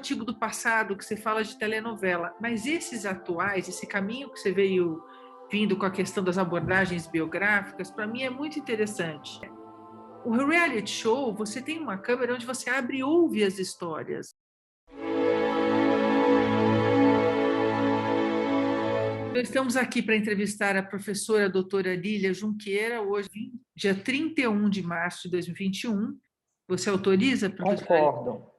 artigo do passado que você fala de telenovela, mas esses atuais, esse caminho que você veio vindo com a questão das abordagens biográficas, para mim é muito interessante. O reality show, você tem uma câmera onde você abre e ouve as histórias. Nós estamos aqui para entrevistar a professora doutora Lília Junqueira, hoje, dia 31 de março de 2021. Você autoriza, professora? Concordo.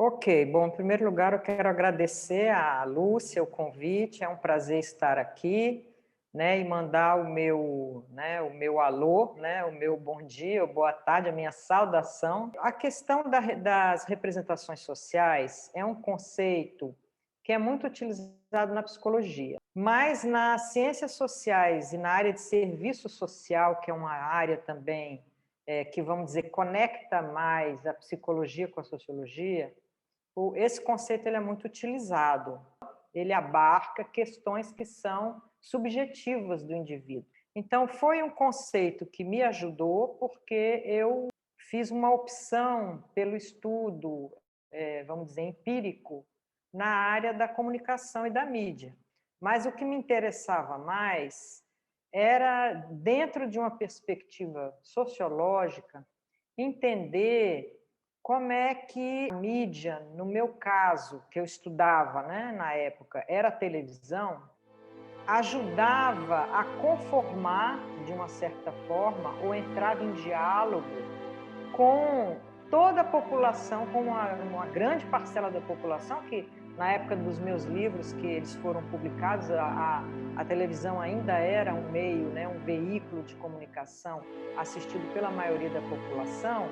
Ok, bom, em primeiro lugar eu quero agradecer à Lúcia o convite, é um prazer estar aqui, né, e mandar o meu alô, né, o meu bom dia, ou boa tarde, a minha saudação. A questão das representações sociais é um conceito que é muito utilizado na psicologia, mas nas ciências sociais e na área de serviço social, que é uma área também que, vamos dizer, conecta mais a psicologia com a sociologia, esse conceito ele é muito utilizado. Ele abarca questões que são subjetivas do indivíduo. Então, foi um conceito que me ajudou porque eu fiz uma opção pelo estudo, vamos dizer, empírico, na área da comunicação e da mídia. Mas o que me interessava mais era, dentro de uma perspectiva sociológica, entender como é que a mídia, no meu caso, que eu estudava, né, na época, era a televisão, ajudava a conformar, de uma certa forma, ou entrava em diálogo com toda a população, com uma grande parcela da população, que na época dos meus livros, que eles foram publicados, a televisão ainda era um meio, né, um veículo de comunicação assistido pela maioria da população.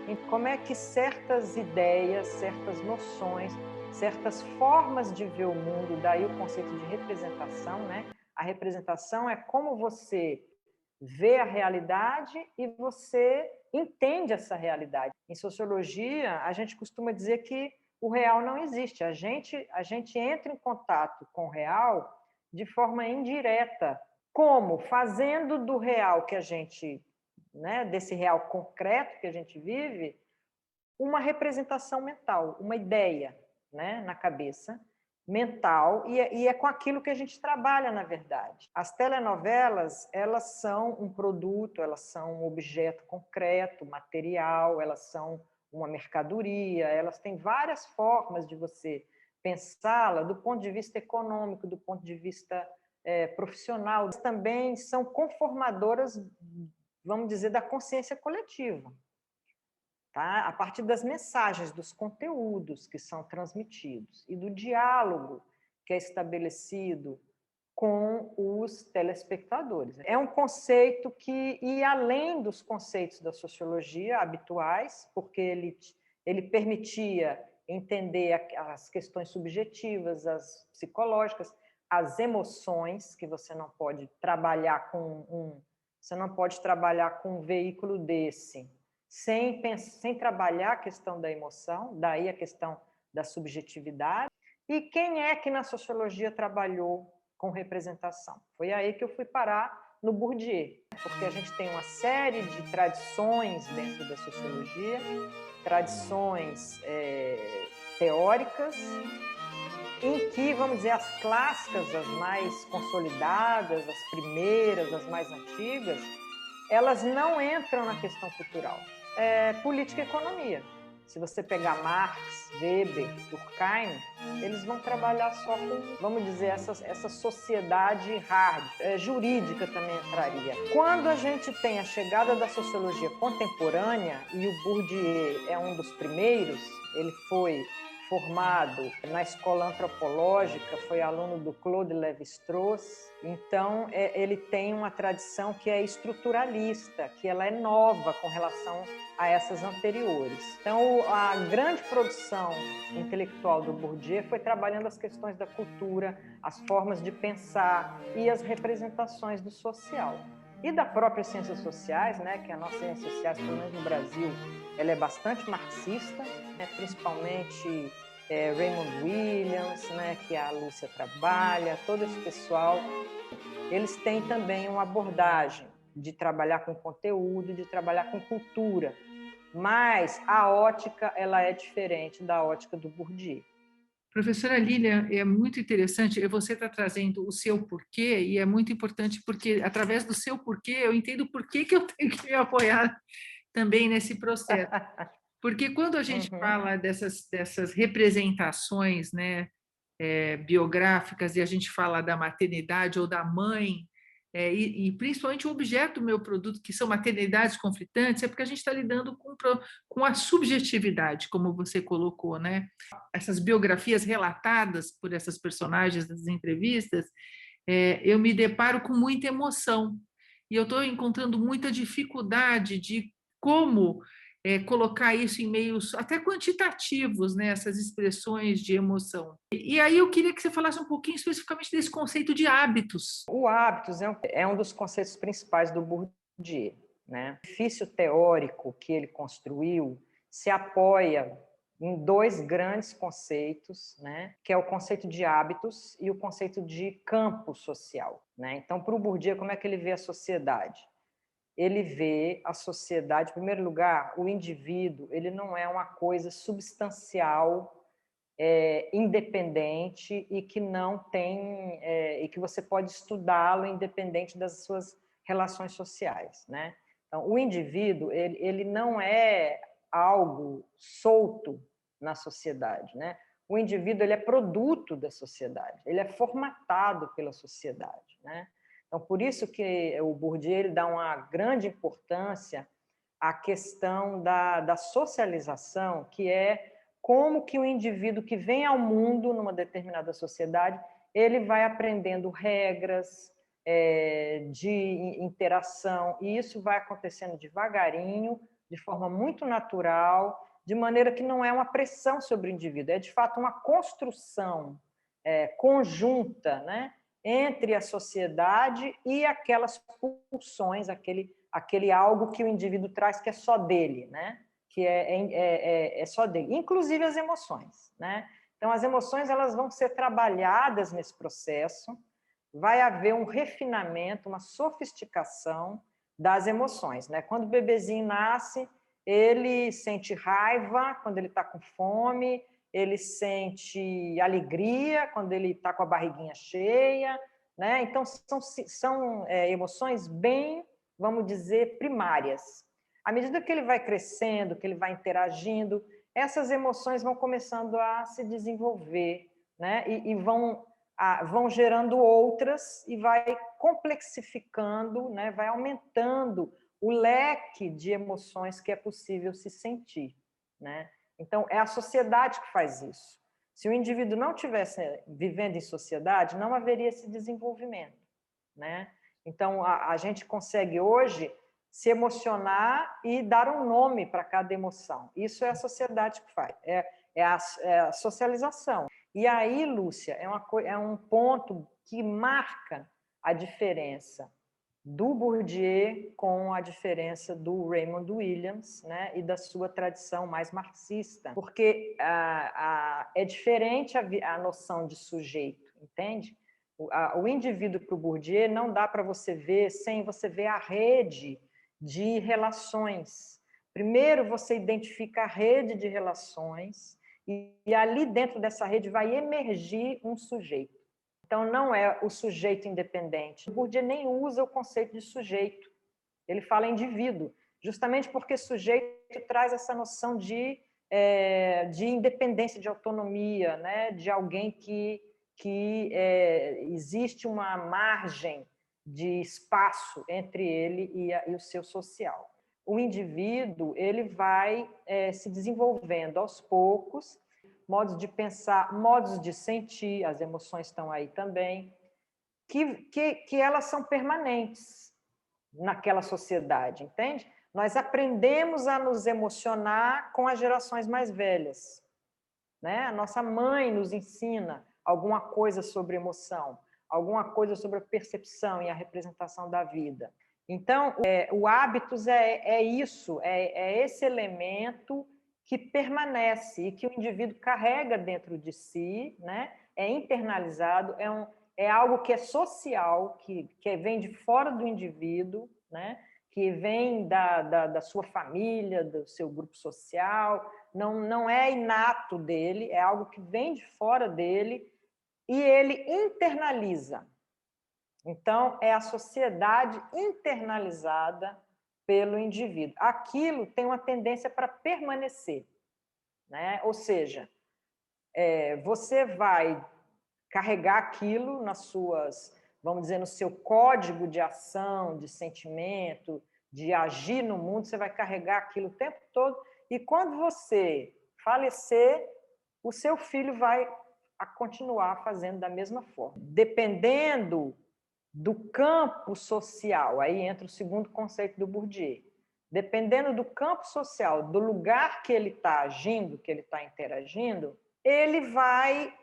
E como é que certas ideias, certas noções, certas formas de ver o mundo, daí o conceito de representação, né? A representação é como você vê a realidade e você entende essa realidade. Em sociologia, a gente costuma dizer que o real não existe. A gente entra em contato com o real de forma indireta. Como? Fazendo do real que a gente, né, desse real concreto que a gente vive, uma representação mental, uma ideia, né, na cabeça mental, e é com aquilo que a gente trabalha, na verdade. As telenovelas, elas são um produto, elas são um objeto concreto, material, elas são uma mercadoria, elas têm várias formas de você pensá-la do ponto de vista econômico, do ponto de vista profissional. Elas também são conformadoras, vamos dizer, da consciência coletiva. Tá? A partir das mensagens, dos conteúdos que são transmitidos e do diálogo que é estabelecido com os telespectadores. É um conceito que ia além dos conceitos da sociologia habituais, porque ele permitia entender as questões subjetivas, as psicológicas, as emoções, que você não pode trabalhar você não pode trabalhar com um veículo desse sem trabalhar a questão da emoção, daí a questão da subjetividade. E quem é que na sociologia trabalhou com representação? Foi aí que eu fui parar no Bourdieu, porque a gente tem uma série de tradições dentro da sociologia, tradições teóricas, em que, vamos dizer, as clássicas, as mais consolidadas, as primeiras, as mais antigas, elas não entram na questão cultural. Política e economia. Se você pegar Marx, Weber, Durkheim, eles vão trabalhar só com, vamos dizer, essa sociedade hard. Jurídica também entraria. Quando a gente tem a chegada da sociologia contemporânea, e o Bourdieu é um dos primeiros, ele foi formado na escola antropológica, foi aluno do Claude Lévi-Strauss, então ele tem uma tradição que é estruturalista, que ela é nova com relação a essas anteriores. Então, a grande produção intelectual do Bourdieu foi trabalhando as questões da cultura, as formas de pensar e as representações do social. E da própria ciências sociais, né, que a nossa ciências sociais, pelo menos no Brasil, ela é bastante marxista, né, principalmente Raymond Williams, né, que a Lúcia trabalha, todo esse pessoal, eles têm também uma abordagem de trabalhar com conteúdo, de trabalhar com cultura, mas a ótica ela é diferente da ótica do Bourdieu. Professora Lília, é muito interessante, você está trazendo o seu porquê, e é muito importante porque, através do seu porquê, eu entendo por que eu tenho que me apoiar também nesse processo. Porque quando a gente fala dessas representações, né, biográficas, e a gente fala da maternidade ou da mãe, e principalmente o objeto do meu produto, que são maternidades conflitantes, é porque a gente está lidando com a subjetividade, como você colocou, né? Essas biografias relatadas por essas personagens das entrevistas, eu me deparo com muita emoção. E eu estou encontrando muita dificuldade de como colocar isso em meios até quantitativos, né, essas expressões de emoção. E aí eu queria que você falasse um pouquinho especificamente desse conceito de hábitos. O hábitos é um dos conceitos principais do Bourdieu, né? O edifício teórico que ele construiu se apoia em dois grandes conceitos, né? Que é o conceito de hábitos e o conceito de campo social, né? Então, para o Bourdieu, como é que ele vê a sociedade? Ele vê a sociedade, em primeiro lugar, o indivíduo, ele não é uma coisa substancial, independente e que não tem, e que você pode estudá-lo independente das suas relações sociais, né? Então, o indivíduo, ele não é algo solto na sociedade, né? O indivíduo, ele é produto da sociedade, ele é formatado pela sociedade, né? Então, por isso que o Bourdieu ele dá uma grande importância à questão da socialização, que é como que o indivíduo que vem ao mundo numa determinada sociedade, ele vai aprendendo regras de interação, e isso vai acontecendo devagarinho, de forma muito natural, de maneira que não é uma pressão sobre o indivíduo, é de fato uma construção conjunta, né, entre a sociedade e aquelas pulsões, aquele algo que o indivíduo traz que é só dele, né? Que é só dele, inclusive as emoções, né? Então, as emoções elas vão ser trabalhadas nesse processo, vai haver um refinamento, uma sofisticação das emoções, né? Quando o bebezinho nasce, ele sente raiva quando ele está com fome, ele sente alegria quando ele está com a barriguinha cheia, né? Então, são emoções bem, vamos dizer, primárias. À medida que ele vai crescendo, que ele vai interagindo, essas emoções vão começando a se desenvolver, né? E vão gerando outras e vai complexificando, né? Vai aumentando o leque de emoções que é possível se sentir, né? Então, é a sociedade que faz isso. Se o indivíduo não estivesse vivendo em sociedade, não haveria esse desenvolvimento, né? Então, a gente consegue hoje se emocionar e dar um nome para cada emoção. Isso é a sociedade que faz, é a socialização. E aí, Lúcia, é um ponto que marca a diferença do Bourdieu com a diferença do Raymond Williams, né, e da sua tradição mais marxista, porque é diferente a noção de sujeito, entende? O indivíduo para o Bourdieu não dá para você ver sem você ver a rede de relações. Primeiro você identifica a rede de relações e ali dentro dessa rede vai emergir um sujeito. Então, não é o sujeito independente. O Bourdieu nem usa o conceito de sujeito. Ele fala indivíduo, justamente porque sujeito traz essa noção de independência, de autonomia, né? De alguém que existe uma margem de espaço entre ele e o seu social. O indivíduo ele vai se desenvolvendo aos poucos, modos de pensar, modos de sentir, as emoções estão aí também, que elas são permanentes naquela sociedade, entende? Nós aprendemos a nos emocionar com as gerações mais velhas, né? A nossa mãe nos ensina alguma coisa sobre emoção, alguma coisa sobre a percepção e a representação da vida. Então, o hábitos é isso, é esse elemento que permanece e que o indivíduo carrega dentro de si, né? É internalizado, é algo que é social, que vem de fora do indivíduo, né? que vem da sua família, do seu grupo social, não é inato dele, é algo que vem de fora dele e ele internaliza. Então, é a sociedade internalizada pelo indivíduo. Aquilo tem uma tendência para permanecer, né? Ou seja, você vai carregar aquilo nas suas, vamos dizer, no seu código de ação, de sentimento, de agir no mundo, você vai carregar aquilo o tempo todo, e quando você falecer, o seu filho vai continuar fazendo da mesma forma. Dependendo do campo social, aí entra o segundo conceito do Bourdieu, dependendo do campo social, do lugar que ele está agindo, que ele está interagindo, ele vai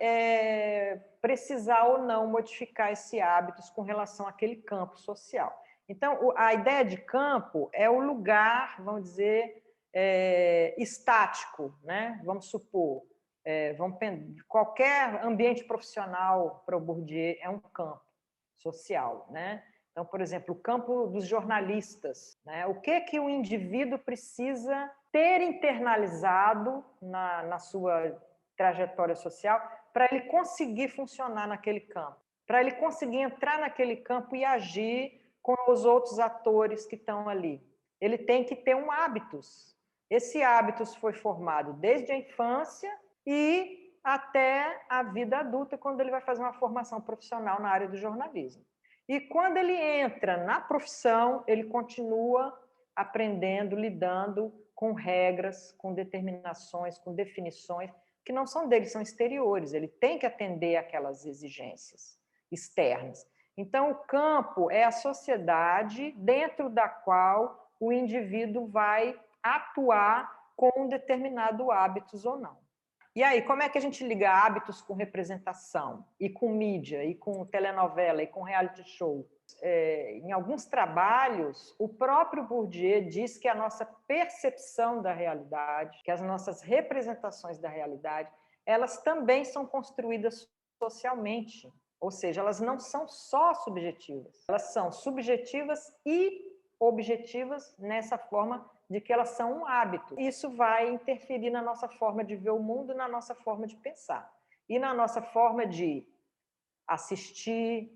precisar ou não modificar esses hábitos com relação àquele campo social. Então, a ideia de campo é o lugar, vamos dizer, estático, né? Vamos supor, qualquer ambiente profissional para o Bourdieu é um campo social, né? Então, por exemplo, o campo dos jornalistas, né? O que o indivíduo precisa ter internalizado na sua trajetória social para ele conseguir funcionar naquele campo, para ele conseguir entrar naquele campo e agir com os outros atores que estão ali. Ele tem que ter um hábitos. Esse hábitos foi formado desde a infância e até a vida adulta, quando ele vai fazer uma formação profissional na área do jornalismo. E quando ele entra na profissão, ele continua aprendendo, lidando com regras, com determinações, com definições, que não são dele, são exteriores. Ele tem que atender aquelas exigências externas. Então, o campo é a sociedade dentro da qual o indivíduo vai atuar com um determinado hábitos ou não. E aí, como é que a gente liga hábitos com representação, e com mídia, e com telenovela, e com reality show? Em alguns trabalhos, o próprio Bourdieu diz que a nossa percepção da realidade, que as nossas representações da realidade, elas também são construídas socialmente. Ou seja, elas não são só subjetivas, elas são subjetivas e objetivas nessa forma de que elas são um hábito. Isso vai interferir na nossa forma de ver o mundo, na nossa forma de pensar. E na nossa forma de assistir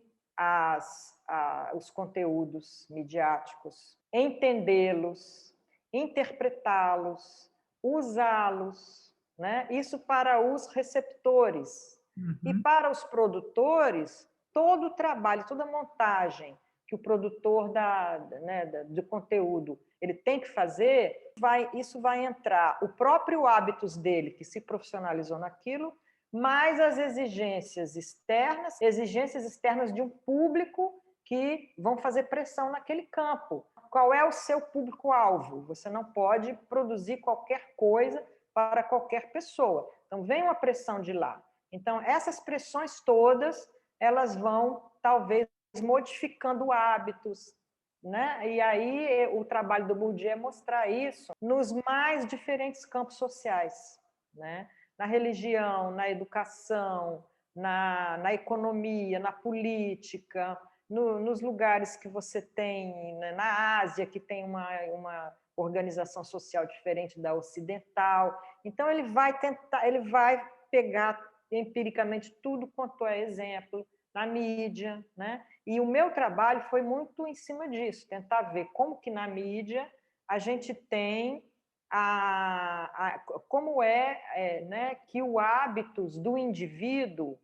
os conteúdos midiáticos, entendê-los, interpretá-los, usá-los, né? Isso para os receptores. E para os produtores, todo o trabalho, toda a montagem que o produtor do conteúdo ele tem que fazer, isso vai entrar o próprio hábitos dele, que se profissionalizou naquilo, mais as exigências externas de um público que vão fazer pressão naquele campo. Qual é o seu público-alvo? Você não pode produzir qualquer coisa para qualquer pessoa. Então, vem uma pressão de lá. Então, essas pressões todas, elas vão, talvez, modificando hábitos, né? E aí o trabalho do Bourdieu é mostrar isso nos mais diferentes campos sociais, né? Na religião, na educação, na economia, na política, nos lugares que você tem, né? Na Ásia, que tem uma organização social diferente da ocidental. Então, ele vai pegar empiricamente tudo quanto é exemplo na mídia, né? E o meu trabalho foi muito em cima disso, tentar ver como que na mídia a gente tem como né, que o hábitos do indivíduo,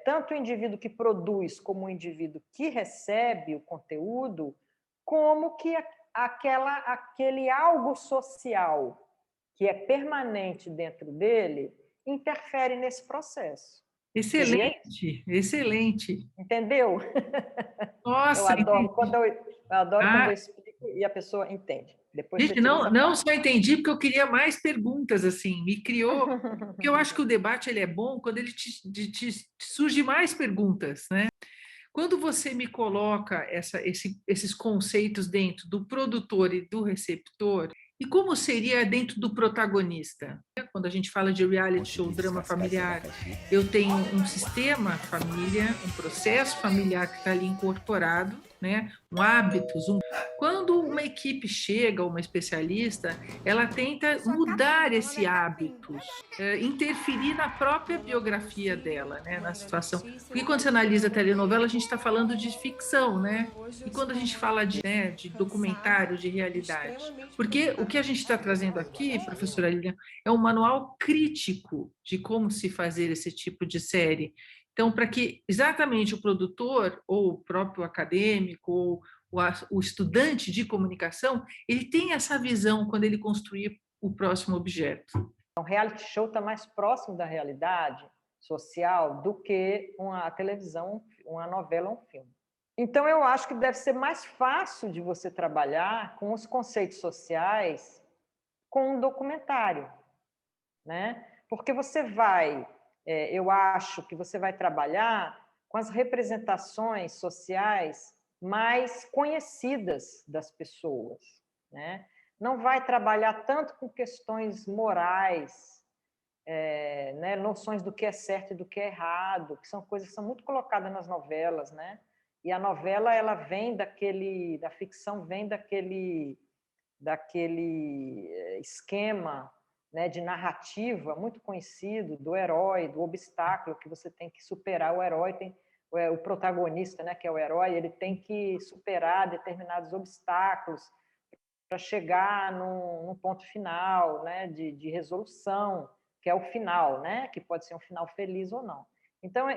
tanto o indivíduo que produz como o indivíduo que recebe o conteúdo, como que aquele algo social que é permanente dentro dele interfere nesse processo. Excelente, excelente. Entendeu? Nossa, eu adoro quando eu explico e a pessoa entende. Depois gente, não só entendi porque eu queria mais perguntas, assim, me criou, porque eu acho que o debate ele é bom quando ele te surge mais perguntas, né? Quando você me coloca esses conceitos dentro do produtor e do receptor, e como seria dentro do protagonista? Quando a gente fala de reality show, drama familiar, eu tenho um sistema família, um processo familiar que está ali incorporado, né? Um hábitos. Quando uma equipe chega, uma especialista, ela tenta mudar esse hábitos, interferir na própria biografia dela, né? Na situação. Porque quando você analisa a telenovela, a gente está falando de ficção, né? E quando a gente fala de documentário, de realidade. Porque o que a gente está trazendo aqui, professora Lilian, é um manual crítico de como se fazer esse tipo de série. Então, para que exatamente o produtor, ou o próprio acadêmico, ou o estudante de comunicação, ele tenha essa visão quando ele construir o próximo objeto. O reality show está mais próximo da realidade social do que a televisão, uma novela ou um filme. Então, eu acho que deve ser mais fácil de você trabalhar com os conceitos sociais com um documentário, né? Porque você vai, eu acho que você vai trabalhar com as representações sociais mais conhecidas das pessoas, né? Não vai trabalhar tanto com questões morais, né? Noções do que é certo e do que é errado, que são coisas que são muito colocadas nas novelas, né? E a novela, ela vem da ficção vem daquele esquema, né, de narrativa muito conhecido do herói, do obstáculo que você tem que superar. O herói tem o protagonista, né, que é o herói, ele tem que superar determinados obstáculos para chegar num ponto final, né, de resolução, que é o final, né, que pode ser um final feliz ou não. Então,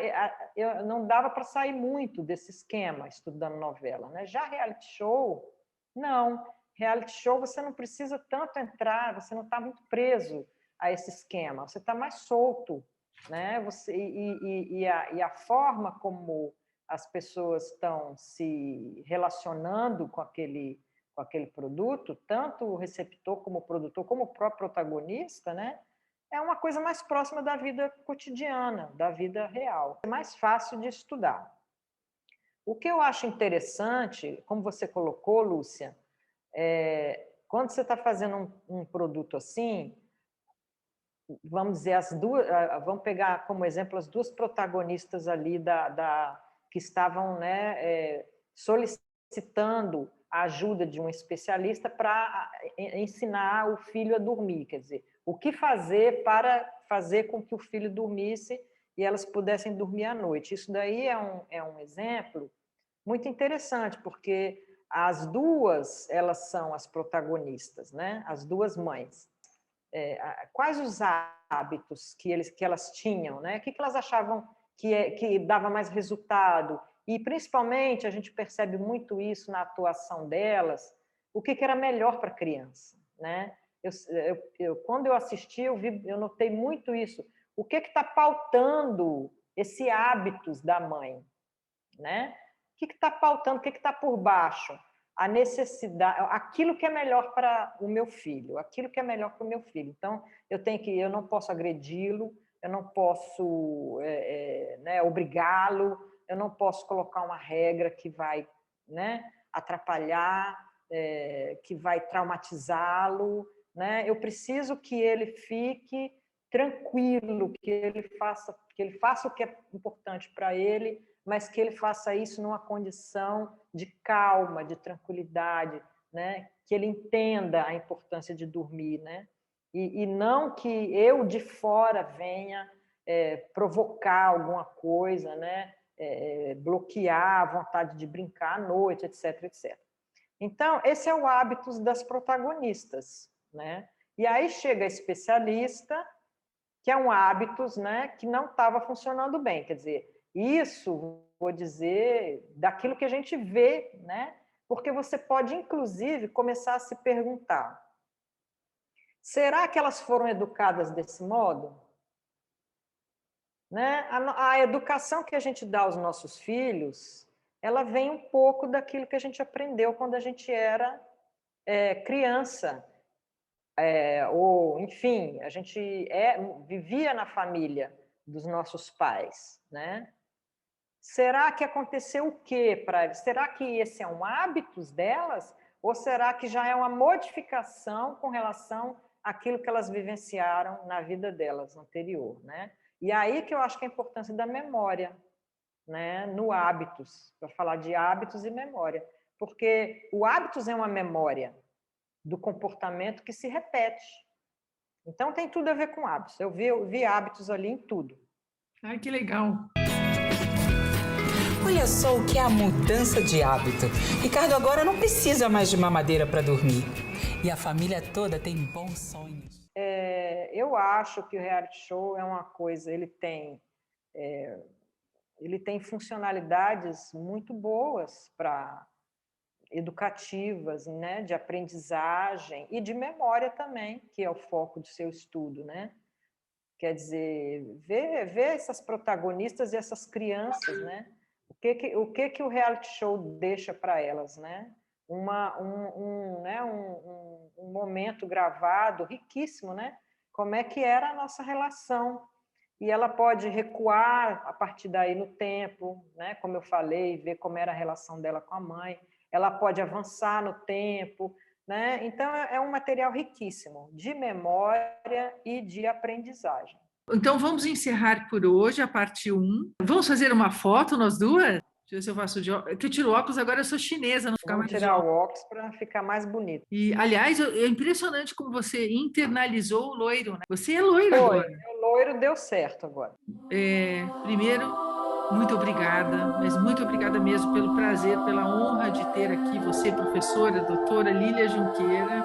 eu não dava para sair muito desse esquema estudando novela, né? Já reality show, não. Reality show você não precisa tanto entrar, você não está muito preso a esse esquema, você está mais solto, né? E a forma como as pessoas estão se relacionando com aquele produto, tanto o receptor como o produtor, como o próprio protagonista, né? É uma coisa mais próxima da vida cotidiana, da vida real. É mais fácil de estudar. O que eu acho interessante, como você colocou, Lúcia, quando você está fazendo um produto assim, vamos dizer, vamos pegar como exemplo as duas protagonistas ali que estavam, né, solicitando a ajuda de um especialista para ensinar o filho a dormir, quer dizer, o que fazer para fazer com que o filho dormisse e elas pudessem dormir à noite. Isso daí é um exemplo muito interessante, porque as duas, elas são as protagonistas, né? As duas mães. Quais os hábitos que elas tinham, né? O que elas achavam que dava mais resultado? E, principalmente, a gente percebe muito isso na atuação delas, o que era melhor para a criança, né? Quando eu assisti, eu notei muito isso. O que está pautando esse hábitos da mãe, né? O que está pautando, o que está por baixo? A necessidade, aquilo que é melhor para o meu filho, aquilo que é melhor para o meu filho. Então, eu não posso agredi-lo, eu não posso né, obrigá-lo, eu não posso colocar uma regra que vai, né, atrapalhar, que vai traumatizá-lo, né? Eu preciso que ele fique tranquilo, que ele faça o que é importante para ele, mas que ele faça isso numa condição de calma, de tranquilidade, né? Que ele entenda a importância de dormir, né? E não que eu de fora venha provocar alguma coisa, né? Bloquear a vontade de brincar à noite, etc, etc. Então, esse é o hábito das protagonistas, né? E aí chega a especialista, que é um hábito, né, que não estava funcionando bem. Quer dizer, isso, vou dizer, daquilo que a gente vê, né? Porque você pode, inclusive, começar a se perguntar: será que elas foram educadas desse modo? Né? A educação que a gente dá aos nossos filhos, ela vem um pouco daquilo que a gente aprendeu quando a gente era criança. Ou, enfim, a gente vivia na família dos nossos pais, né? Será que aconteceu o quê para eles? Será que esse é um hábito delas? Ou será que já é uma modificação com relação àquilo que elas vivenciaram na vida delas anterior, né? E aí que eu acho que é a importância da memória, né, no hábitos, para falar de hábitos e memória, porque o hábitos é uma memória do comportamento que se repete. Então tem tudo a ver com hábitos. Eu vi hábitos ali em tudo. Ai, que legal. Olha só o que é a mudança de hábito. Ricardo agora não precisa mais de mamadeira para dormir. E a família toda tem bons sonhos. Eu acho que o reality show é uma coisa, ele tem funcionalidades muito boas para educativas, né, de aprendizagem e de memória também, que é o foco do seu estudo, né? Quer dizer, ver essas protagonistas e essas crianças, né? O que o reality show deixa para elas, né? Um momento gravado riquíssimo, né? Como é que era a nossa relação. E ela pode recuar a partir daí no tempo, né? Como eu falei, ver como era a relação dela com a mãe. Ela pode avançar no tempo, né? Então, é um material riquíssimo de memória e de aprendizagem. Então, vamos encerrar por hoje a parte 1. Vamos fazer uma foto, nós duas? Deixa eu ver se eu faço de óculos. Que eu tiro óculos, agora eu sou chinesa, não ficar mais de tirar óculos. o óculos para ficar mais bonito. E, aliás, é impressionante como você internalizou o loiro, né? Você é loiro Foi, agora. meu loiro deu certo agora. Primeiro, muito obrigada, mas muito obrigada mesmo pelo prazer, pela honra de ter aqui você, professora, doutora Lília Junqueira,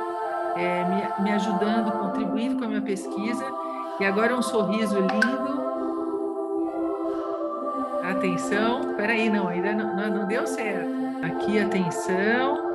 me ajudando, contribuindo com a minha pesquisa. E agora um sorriso lindo. Atenção. Espera aí, não, ainda não deu certo. Aqui, atenção.